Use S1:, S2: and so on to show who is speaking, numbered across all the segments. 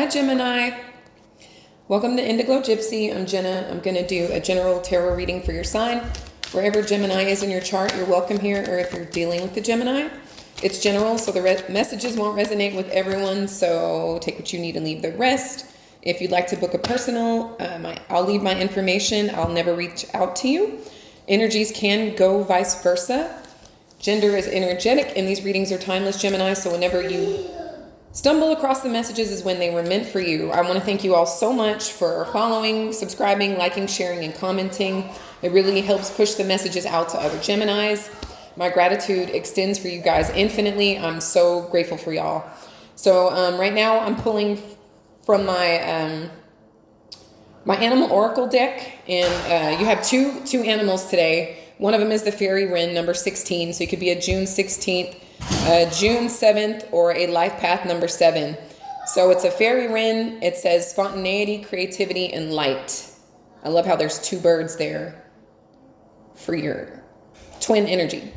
S1: Gemini. Welcome to Indiglojypsy. I'm Jenna. I'm going to do a general tarot reading for your sign. Wherever Gemini is in your chart, you're welcome here, or if you're dealing with the Gemini. It's general, so the messages won't resonate with everyone, so take what you need and leave the rest. If you'd like to book a personal, I'll leave my information. I'll never reach out to you. Energies can go vice versa. Gender is energetic, and these readings are timeless, Gemini, so whenever you stumble across the messages is when they were meant for you. I want to thank you all so much for following, subscribing, liking, sharing, and commenting. It really helps push the messages out to other Geminis. My gratitude extends for you guys infinitely. I'm so grateful for y'all. So right now I'm pulling from my my animal oracle deck, and you have two animals today. One of them is the fairy wren, number 16. So it could be a June 16th, June 7th, or a life path number 7. So it's a fairy wren. It says spontaneity, creativity, and light. I love how there's two birds there for your twin energy.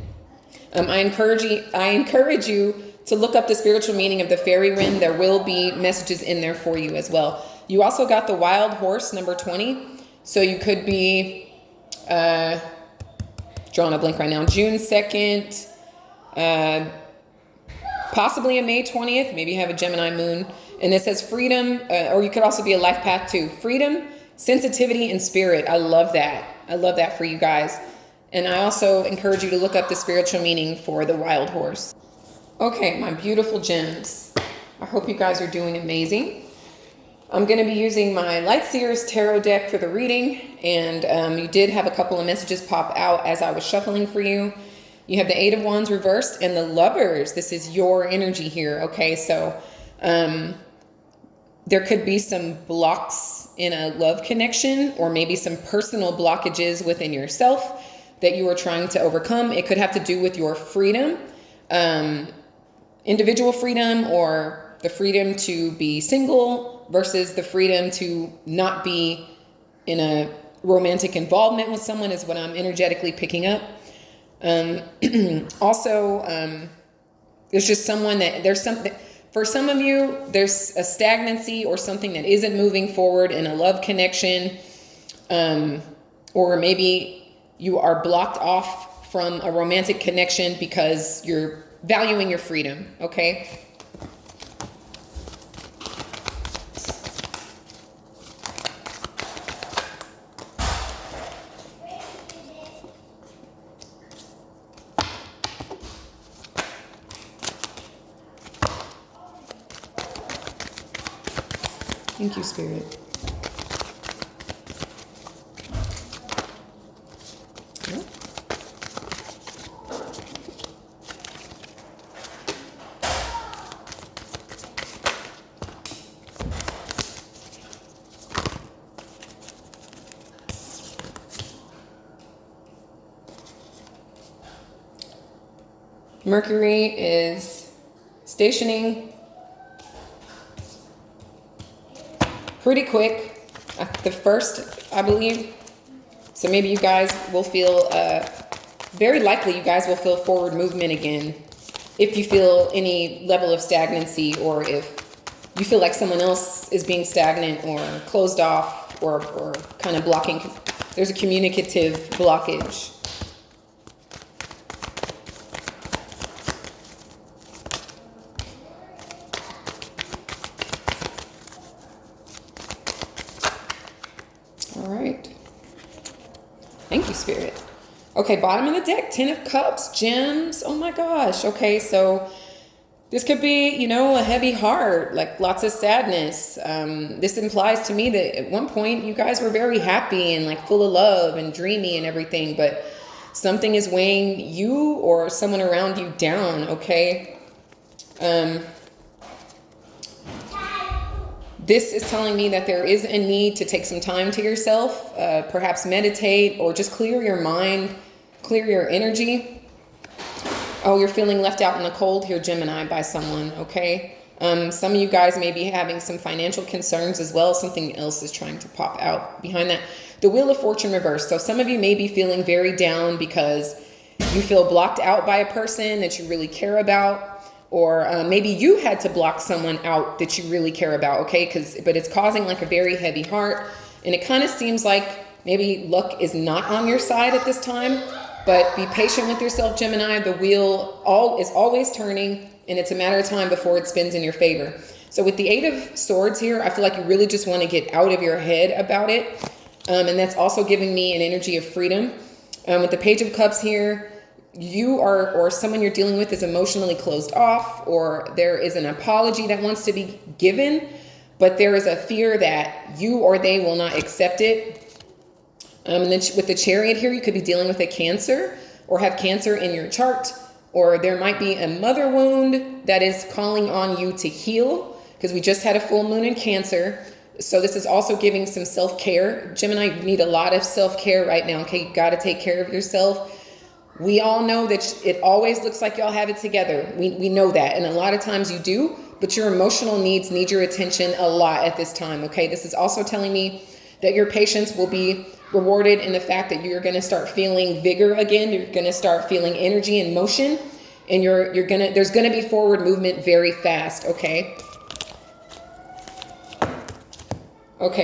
S1: I encourage you to look up the spiritual meaning of the fairy wren. There will be messages in there for you as well. You also got the wild horse, number 20. So you could be drawing a blank right now. June 2nd, possibly a May 20th. Maybe you have a Gemini moon. And it says freedom, or you could also be a life path too. Freedom, sensitivity, and spirit. I love that. I love that for you guys. And I also encourage you to look up the spiritual meaning for the wild horse. Okay, my beautiful gems. I hope you guys are doing amazing. I'm going to be using my Light Seers Tarot deck for the reading. And you did have a couple of messages pop out as I was shuffling for you. You have the Eight of Wands reversed and the Lovers. This is your energy here. Okay, so there could be some blocks in a love connection, or maybe some personal blockages within yourself that you are trying to overcome. It could have to do with your freedom, individual freedom, or the freedom to be single versus the freedom to not be in a romantic involvement with someone is what I'm energetically picking up. Also, there's just someone that there's something for some of you, there's a stagnancy or something that isn't moving forward in a love connection. Or maybe you are blocked off from a romantic connection because you're valuing your freedom. Okay. Thank you, Spirit. Yep. Mercury is stationing pretty quick, the 1st, I believe. So maybe you guys will feel, very likely you guys will feel forward movement again if you feel any level of stagnancy, or if you feel like someone else is being stagnant or closed off or kind of blocking. There's a communicative blockage. All right. Thank you, Spirit. Okay, bottom of the deck, 10 of Cups, gems. Oh my gosh. Okay, so this could be, you know, a heavy heart, like lots of sadness. This implies to me that at one point you guys were very happy and like full of love and dreamy and everything, but something is weighing you or someone around you down, okay? This is telling me that there is a need to take some time to yourself, perhaps meditate or just clear your mind, clear your energy. Oh, you're feeling left out in the cold here, Gemini, by someone, okay? Some of you guys may be having some financial concerns as well. Something else is trying to pop out behind that. The Wheel of Fortune reversed. So some of you may be feeling very down because you feel blocked out by a person that you really care about. or maybe you had to block someone out that you really care about, okay? But it's causing like a very heavy heart, and it kind of seems like maybe luck is not on your side at this time. But be patient with yourself, Gemini. The wheel is always turning, and it's a matter of time before it spins in your favor. So with the Eight of Swords here, I feel like you really just want to get out of your head about it. And that's also giving me an energy of freedom. With the Page of Cups here, you are, or someone you're dealing with is emotionally closed off, or there is an apology that wants to be given, but there is a fear that you or they will not accept it. And then with the Chariot here, you could be dealing with a Cancer or have Cancer in your chart, or there might be a mother wound that is calling on you to heal, because we just had a full moon in Cancer. So this is also giving some self-care. Gemini, you need a lot of self-care right now. Okay, you got to take care of yourself. We all know that it always looks like y'all have it together. We know that. And a lot of times you do, but your emotional needs need your attention a lot at this time. Okay, this is also telling me that your patience will be rewarded in the fact that you're going to start feeling vigor again. You're going to start feeling energy and motion, and there's going to be forward movement very fast. Okay,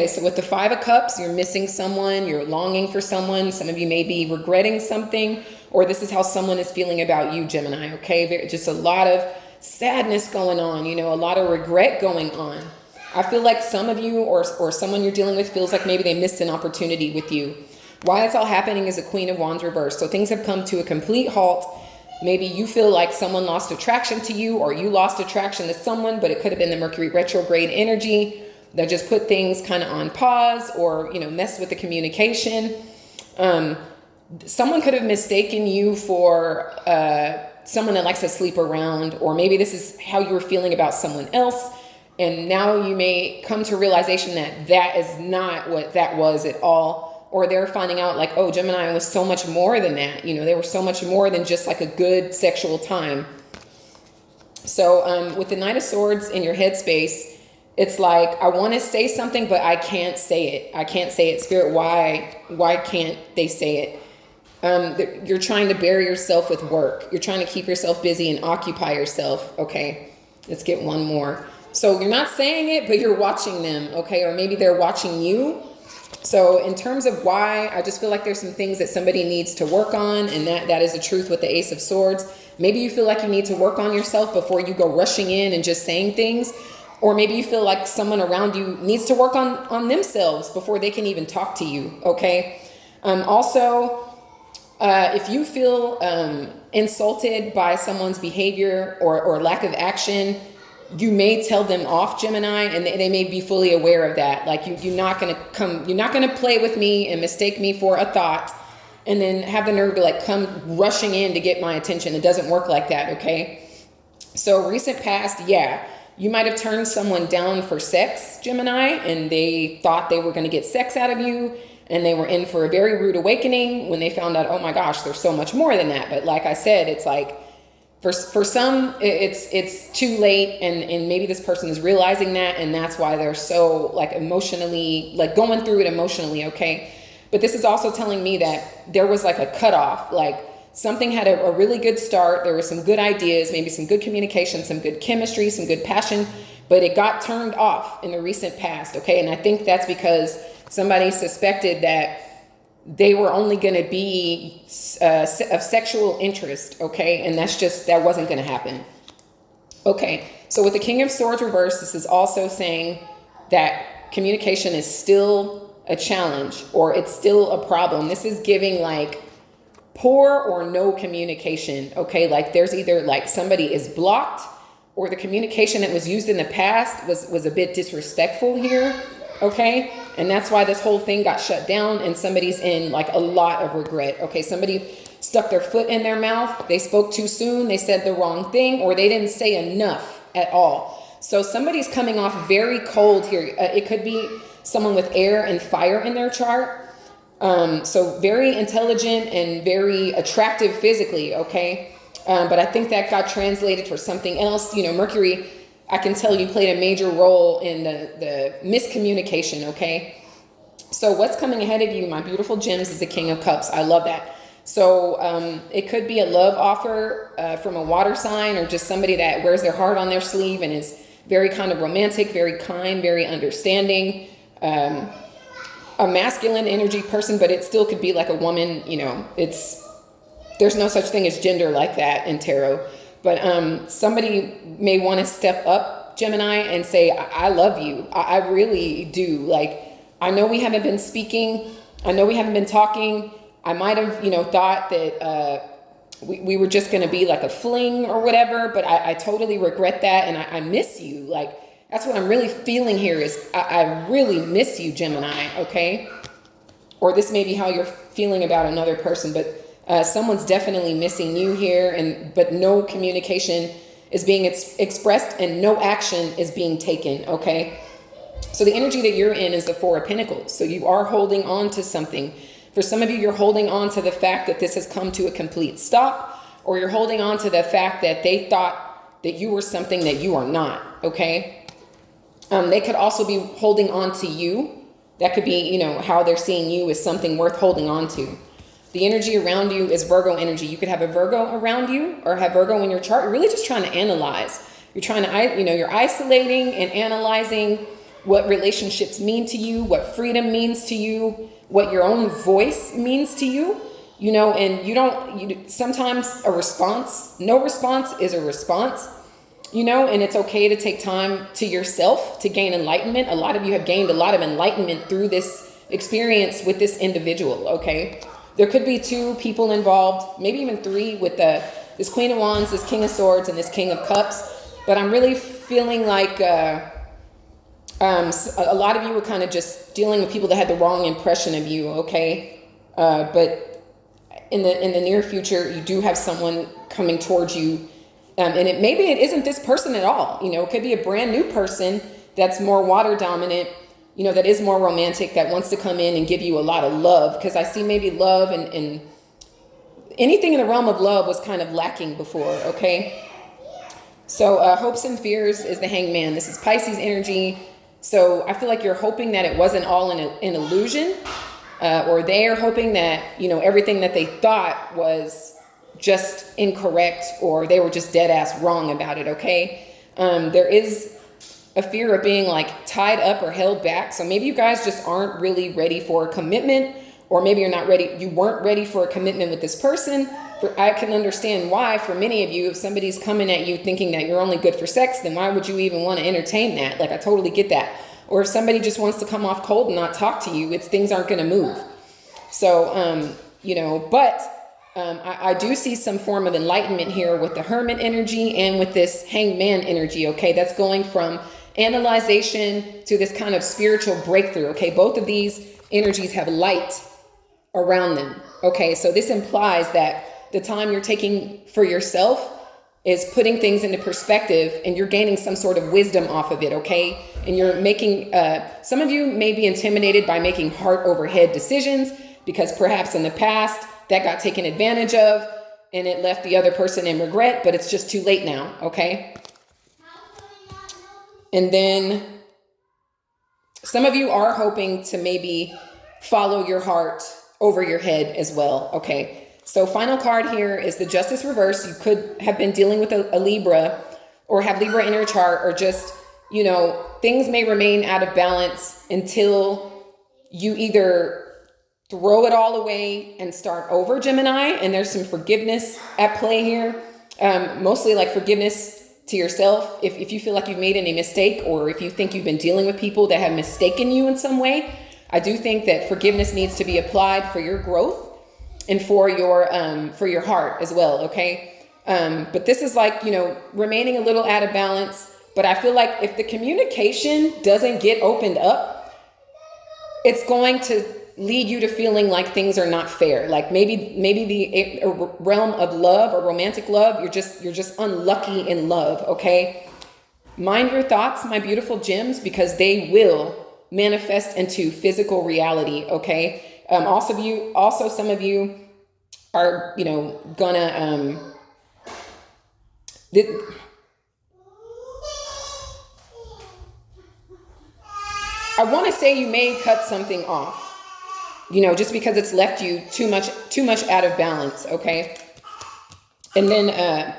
S1: so with the Five of Cups, you're missing someone, you're longing for someone. Some of you may be regretting something, or this is how someone is feeling about you, Gemini. Okay, just a lot of sadness going on, a lot of regret going on. I feel like some of you or someone you're dealing with feels like maybe they missed an opportunity with you. Why it's all happening is a Queen of Wands reversed. So things have come to a complete halt. Maybe you feel like someone lost attraction to you, or you lost attraction to someone, but it could have been the Mercury retrograde energy that just put things kind of on pause, or, messed with the communication. Someone could have mistaken you for someone that likes to sleep around, or maybe this is how you were feeling about someone else. And now you may come to realization that that is not what that was at all. Or they're finding out like, oh, Gemini was so much more than that. They were so much more than just like a good sexual time. So with the Knight of Swords in your headspace, it's like, I want to say something, but I can't say it. I can't say it. Spirit, why can't they say it? You're trying to bury yourself with work. You're trying to keep yourself busy and occupy yourself. Okay, let's get one more. So you're not saying it, but you're watching them, okay? Or maybe they're watching you. So in terms of why, I just feel like there's some things that somebody needs to work on, and that is the truth with the Ace of Swords. Maybe you feel like you need to work on yourself before you go rushing in and just saying things. Or maybe you feel like someone around you needs to work on themselves before they can even talk to you, okay? If you feel insulted by someone's behavior or lack of action, you may tell them off, Gemini, and they may be fully aware of that. Like you're not going to play with me and mistake me for a thought and then have the nerve to like come rushing in to get my attention. It doesn't work like that, okay? So recent past, you might have turned someone down for sex, Gemini, and they thought they were going to get sex out of you, and they were in for a very rude awakening when they found out, oh my gosh, there's so much more than that. But like I said, it's like, for some, it's too late, and maybe this person is realizing that, and that's why they're so like emotionally, like going through it emotionally, okay? But this is also telling me that there was like a cutoff, like something had a really good start, there were some good ideas, maybe some good communication, some good chemistry, some good passion, but it got turned off in the recent past, okay? And I think that's because somebody suspected that they were only going to be of sexual interest, okay? And that wasn't going to happen. Okay, so with the King of Swords reversed, this is also saying that communication is still a challenge, or it's still a problem. This is giving like poor or no communication, okay? Like there's either like somebody is blocked, or the communication that was used in the past was a bit disrespectful here, okay? And that's why this whole thing got shut down, and somebody's in like a lot of regret, okay? Somebody stuck their foot in their mouth, they spoke too soon, they said the wrong thing, or they didn't say enough at all. So somebody's coming off very cold here. It could be someone with air and fire in their chart. So very intelligent and very attractive physically, okay? But I think that got translated for something else. Mercury, I can tell you, played a major role in the miscommunication, okay? So what's coming ahead of you, my beautiful gems, is the King of Cups. I love that. So it could be a love offer from a water sign, or just somebody that wears their heart on their sleeve and is very kind of romantic, very kind, very understanding, a masculine energy person, but it still could be like a woman. There's no such thing as gender like that in tarot. But somebody may want to step up, Gemini, and say, I love you. I really do. Like, I know we haven't been speaking. I know we haven't been talking. I might have, thought that we were just going to be like a fling or whatever, but I totally regret that. And I miss you. Like, that's what I'm really feeling here is I really miss you, Gemini. Okay. Or this may be how you're feeling about another person, but someone's definitely missing you here, but no communication is being expressed and no action is being taken, okay? So the energy that you're in is the Four of Pentacles. So you are holding on to something. For some of you, you're holding on to the fact that this has come to a complete stop, or you're holding on to the fact that they thought that you were something that you are not, okay? They could also be holding on to you. That could be, how they're seeing you as something worth holding on to. The energy around you is Virgo energy. You could have a Virgo around you or have Virgo in your chart. You're really just trying to analyze. You're trying to, you're isolating and analyzing what relationships mean to you, what freedom means to you, what your own voice means to you, and sometimes no response is a response, and it's okay to take time to yourself to gain enlightenment. A lot of you have gained a lot of enlightenment through this experience with this individual, okay? There could be two people involved, maybe even three, with this Queen of Wands, this King of Swords, and this King of Cups. But I'm really feeling like a lot of you were kind of just dealing with people that had the wrong impression of you, okay? But in the near future, you do have someone coming towards you, and maybe it isn't this person at all. It could be a brand new person that's more water dominant, that is more romantic, that wants to come in and give you a lot of love. Because I see maybe love and anything in the realm of love was kind of lacking before, okay? So hopes and fears is the Hangman. This is Pisces energy. So I feel like you're hoping that it wasn't all an illusion, or they are hoping that, everything that they thought was just incorrect, or they were just dead ass wrong about it, okay? There is a fear of being like tied up or held back. So maybe you guys just aren't really ready for a commitment, or maybe you weren't ready for a commitment with this person. I can understand why for many of you, if somebody's coming at you thinking that you're only good for sex, then why would you even want to entertain that? Like, I totally get that. Or if somebody just wants to come off cold and not talk to you, things aren't going to move. So, I do see some form of enlightenment here with the Hermit energy and with this Hangman energy, okay? That's going from analyzation to this kind of spiritual breakthrough, okay? Both of these energies have light around them, okay? So this implies that the time you're taking for yourself is putting things into perspective, and you're gaining some sort of wisdom off of it, okay? And you're making, some of you may be intimidated by making heart over head decisions, because perhaps in the past that got taken advantage of and it left the other person in regret, but it's just too late now, okay? And then some of you are hoping to maybe follow your heart over your head as well, okay? So final card here is the Justice reverse. You could have been dealing with a Libra, or have Libra in your chart, or just, things may remain out of balance until you either throw it all away and start over, Gemini. And there's some forgiveness at play here. Mostly like forgiveness to yourself. If you feel like you've made any mistake, or if you think you've been dealing with people that have mistaken you in some way, I do think that forgiveness needs to be applied for your growth and for your heart as well, okay? But this is like, remaining a little out of balance. But I feel like if the communication doesn't get opened up, it's going to lead you to feeling like things are not fair. Like maybe the realm of love or romantic love, you're just unlucky in love, okay? Mind your thoughts, my beautiful gems, because they will manifest into physical reality, okay? Also some of you are, gonna, I want to say you may cut something off. just because it's left you too much out of balance, okay? And then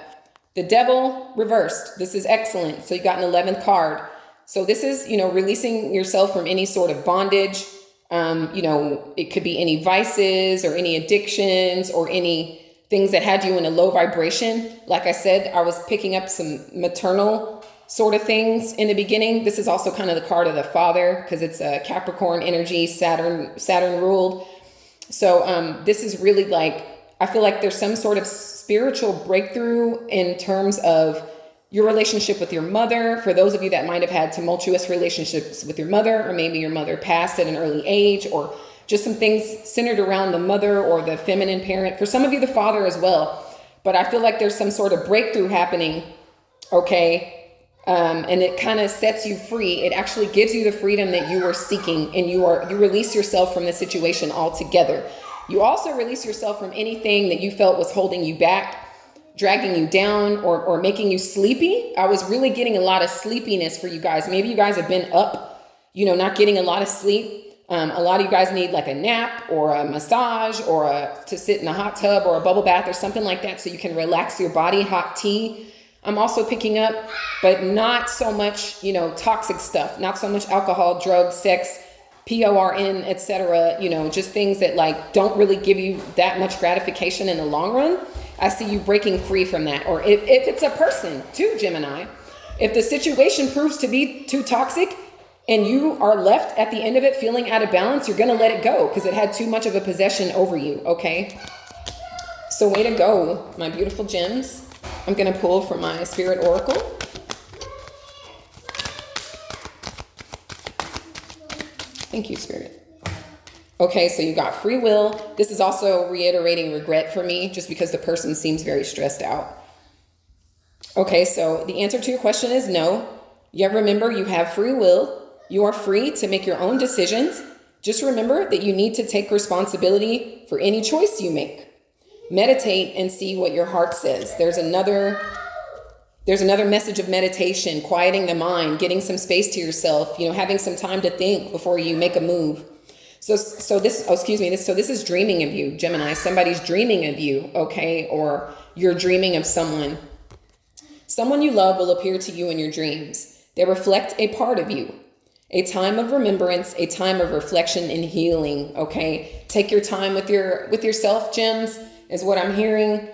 S1: the devil reversed. This is excellent. So you got an 11th card. So this is, releasing yourself from any sort of bondage. It could be any vices or any addictions or any things that had you in a low vibration. Like I said, I was picking up some maternal sort of things in the beginning. This is also kind of the card of the father because it's a Capricorn energy, Saturn ruled. So this is really like, I feel like there's some sort of spiritual breakthrough in terms of your relationship with your mother. For those of you that might have had tumultuous relationships with your mother, or maybe your mother passed at an early age, or just some things centered around the mother or the feminine parent. For some of you, the father as well. But I feel like there's some sort of breakthrough happening, okay? And it kind of sets you free. It actually gives you the freedom that you were seeking, and you release yourself from the situation altogether. You also release yourself from anything that you felt was holding you back, dragging you down, or making you sleepy. I was really getting a lot of sleepiness for you guys. Maybe you guys have been up, not getting a lot of sleep. A lot of you guys need like a nap or a massage or to sit in a hot tub or a bubble bath or something like that so you can relax your body. Hot tea. I'm also picking up, but not so much, toxic stuff, not so much alcohol, drugs, sex, PORN, etc. Just things that like don't really give you that much gratification in the long run. I see you breaking free from that. Or if it's a person too, Gemini, if the situation proves to be too toxic and you are left at the end of it feeling out of balance, you're going to let it go because it had too much of a possession over you. Okay. So way to go, my beautiful gems. I'm going to pull from my Spirit Oracle. Thank you, Spirit. Okay, so you got free will. This is also reiterating regret for me just because the person seems very stressed out. Okay, so the answer to your question is no. Yet remember, you have free will. You are free to make your own decisions. Just remember that you need to take responsibility for any choice you make. Meditate and see what your heart says. There's another message of meditation, quieting the mind, getting some space to yourself, having some time to think before you make a move. So this is dreaming of you, Gemini. Somebody's dreaming of you, okay? Or you're dreaming of someone. Someone you love will appear to you in your dreams. They reflect a part of you. A time of remembrance, a time of reflection and healing, okay? Take your time with yourself, gems, is what I'm hearing.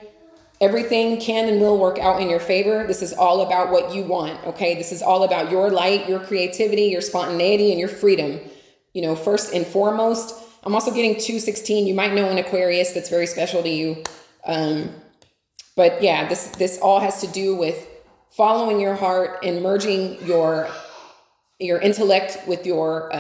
S1: Everything can and will work out in your favor. This is all about what you want, okay? This is all about your light, your creativity, your spontaneity, and your freedom. First and foremost. I'm also getting 216. You might know an Aquarius that's very special to you. But yeah, this all has to do with following your heart and merging your intellect with your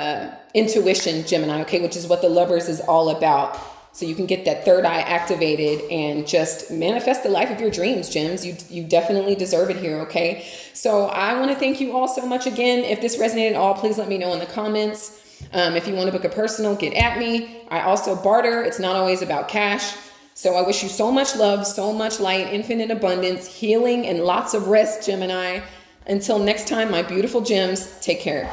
S1: intuition, Gemini, okay, which is what the Lovers is all about. So you can get that third eye activated and just manifest the life of your dreams, gems. You definitely deserve it here, okay? So I want to thank you all so much again. If this resonated at all, please let me know in the comments. If you want to book a personal, get at me. I also barter. It's not always about cash. So I wish you so much love, so much light, infinite abundance, healing, and lots of rest, Gemini. Until next time, my beautiful gems, take care.